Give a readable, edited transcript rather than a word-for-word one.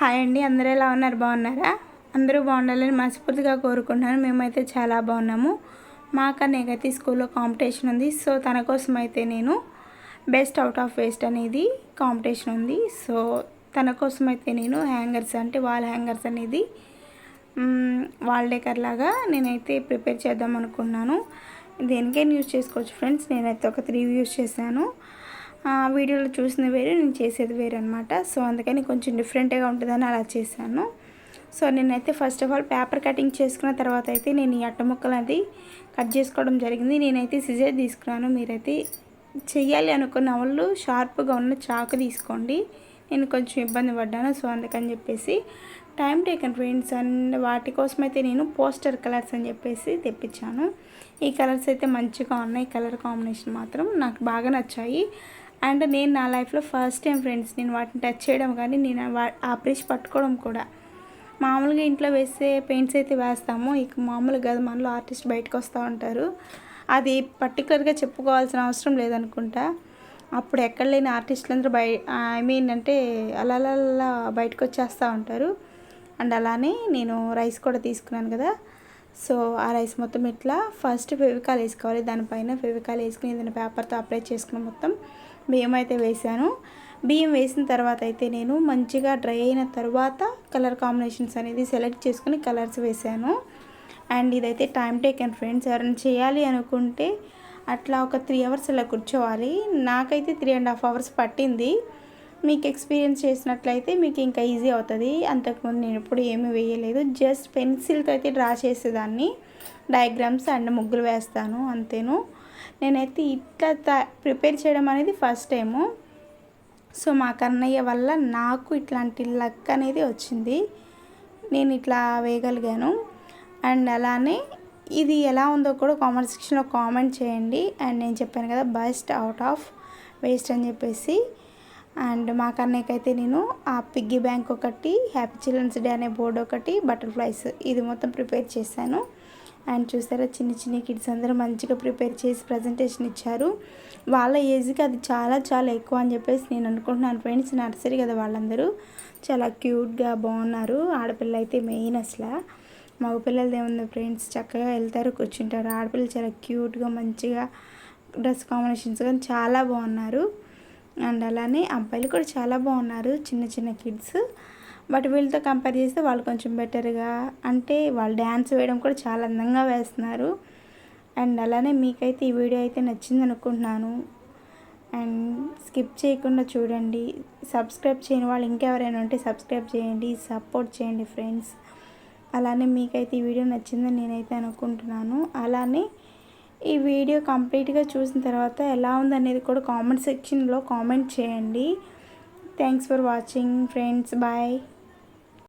Hi అండి, అందరూ ఎలా ఉన్నారు? బాగున్నారా? అందరూ బాగుండాలని మనస్ఫూర్తిగా కోరుకుంటున్నాను. మేమైతే చాలా బాగున్నాము. మా అక్కనకైతే స్కూల్లో కాంపిటీషన్ ఉంది. సో తన కోసం అయితే నేను బెస్ట్ అవుట్ ఆఫ్ వేస్ట్ అనేది కాంపిటీషన్ ఉంది. సో తన కోసం అయితే నేను హ్యాంగర్స్ అంటే వాల్ హ్యాంగర్స్ అనేది వాల్ డెకర్ లాగా నేనైతే ప్రిపేర్ చేద్దాం అనుకున్నాను. దేనికైనా యూజ్ చేసుకోవచ్చు ఫ్రెండ్స్. నేనైతే ఒక 3 యూజ్ చేశాను. వీడియోలో చూసిన వేరే, నేను చేసేది వేరే అనమాట. సో అందుకని కొంచెం డిఫరెంట్గా ఉంటుందని అలా చేశాను. సో నేనైతే first of all paper cutting చేసుకున్న తర్వాత అయితే నేను ఈ అట్ట ముక్కలు అది కట్ చేసుకోవడం జరిగింది. నేనైతే సిజర్ తీసుకున్నాను. మీరైతే చెయ్యాలి అనుకున్న వాళ్ళు షార్ప్గా ఉన్న చాకు తీసుకోండి. నేను కొంచెం ఇబ్బంది పడ్డాను. సో అందుకని చెప్పేసి టైం టేకన్ ఫ్రెండ్స్. అండ్ వాటి కోసం అయితే నేను పోస్టర్ కలర్స్ అని చెప్పేసి తెప్పించాను. ఈ కలర్స్ అయితే మంచిగా ఉన్నాయి. కలర్ కాంబినేషన్ మాత్రం నాకు బాగా నచ్చాయి. అండ్ నేను నా లైఫ్లో ఫస్ట్ టైం ఫ్రెండ్స్ నేను వాటిని టచ్ చేయడం, కానీ నేను ఆ బ్రష్ పట్టుకోవడం కూడా. మామూలుగా ఇంట్లో వేసే పెయింట్స్ అయితే వేస్తాము, ఇక మామూలుగా కాదు, మనలో ఆర్టిస్ట్ బయటకు వస్తూ ఉంటారు. అది పర్టికులర్గా చెప్పుకోవాల్సిన అవసరం లేదనుకుంటా. అప్పుడు ఎక్కడ లేని ఆర్టిస్టులు అందరూ అంటే అలా బయటకు వచ్చేస్తూ ఉంటారు. అండ్ అలానే నేను రైస్ కూడా తీసుకున్నాను కదా. సో ఆ రైస్ మొత్తం ఇట్లా ఫస్ట్ ఫెవికాల్ వేసుకోవాలి. దానిపైన ఫెవికాల్ వేసుకుని ఏదైనా పేపర్తో అప్లై చేసుకుని మొత్తం బియ్యం అయితే వేసాను. బియ్యం వేసిన తర్వాత అయితే నేను మంచిగా డ్రై అయిన తర్వాత కలర్ కాంబినేషన్స్ అనేది సెలెక్ట్ చేసుకుని కలర్స్ వేసాను. అండ్ ఇదైతే టైం టేకన్ ఫ్రెండ్స్. ఎవరైనా చేయాలి అనుకుంటే అట్లా ఒక 3 అవర్స్ అలా కూర్చోవాలి. నాకైతే 3.5 అవర్స్ పట్టింది. మీకు ఎక్స్పీరియన్స్ చేసినట్లయితే మీకు ఇంకా ఈజీ అవుతుంది. అంతకుముందు నేను ఎప్పుడు ఏమీ వేయలేదు, జస్ట్ పెన్సిల్తో అయితే డ్రా చేసేదాన్ని. డయాగ్రామ్స్ అండ్ ముగ్గులు వేస్తాను అంతేను. నేనైతే ఇట్లా ప్రిపేర్ చేయడం అనేది ఫస్ట్ టైము. సో మా కన్నయ్య వల్ల నాకు ఇట్లాంటి లక్ అనేది వచ్చింది. నేను ఇట్లా వేయగలిగాను. అండ్ అలానే ఇది ఎలా ఉందో కూడా కామెంట్ సెక్షన్లో కామెంట్ చేయండి. అండ్ నేను చెప్పాను కదా బెస్ట్ అవుట్ ఆఫ్ వేస్ట్ అని చెప్పేసి. అండ్ మా కన్నయ్యకైతే నేను ఆ పిగ్గీ బ్యాంక్ ఒకటి, హ్యాపీ చిల్డ్రన్స్ డే అనే బోర్డు ఒకటి, బటర్ఫ్లైస్ ఇది మొత్తం ప్రిపేర్ చేశాను. అండ్ చూసారా, చిన్న కిడ్స్ అందరూ మంచిగా ప్రిపేర్ చేసి ప్రజెంటేషన్ ఇచ్చారు. వాళ్ళ ఏజ్కి అది చాలా చాలా ఎక్కువ అని చెప్పేసి నేను అనుకుంటున్నాను ఫ్రెండ్స్. నర్సరీ కదా వాళ్ళందరూ చాలా క్యూట్గా బాగున్నారు. ఆడపిల్ల అయితే మెయిన్ అసలు. మగపిల్లలది ఏముంది ఫ్రెండ్స్, చక్కగా వెళ్తారు, కూర్చుంటారు. ఆడపిల్లలు చాలా క్యూట్గా మంచిగా డ్రెస్ కాంబినేషన్స్ కానీ చాలా బాగున్నారు. అండ్ అలానే అబ్బాయిలు కూడా చాలా బాగున్నారు, చిన్న కిడ్స్. బట్ వీళ్ళతో కంపేర్ చేస్తే వాళ్ళు కొంచెం బెటర్గా, అంటే వాళ్ళు డ్యాన్స్ వేయడం కూడా చాలా అందంగా వేస్తున్నారు. అండ్ అలానే మీకైతే ఈ వీడియో అయితే నచ్చింది అనుకుంటున్నాను. అండ్ స్కిప్ చేయకుండా చూడండి. సబ్స్క్రైబ్ చేయని వాళ్ళు ఇంకెవరైనా ఉంటే సబ్స్క్రైబ్ చేయండి, సపోర్ట్ చేయండి ఫ్రెండ్స్. అలానే మీకైతే ఈ వీడియో నచ్చిందని నేనైతే అనుకుంటున్నాను. అలానే ఈ వీడియో కంప్లీట్గా చూసిన తర్వాత ఎలా ఉందనేది కూడా కామెంట్ సెక్షన్లో కామెంట్ చేయండి. Thanks for watching friends. Bye.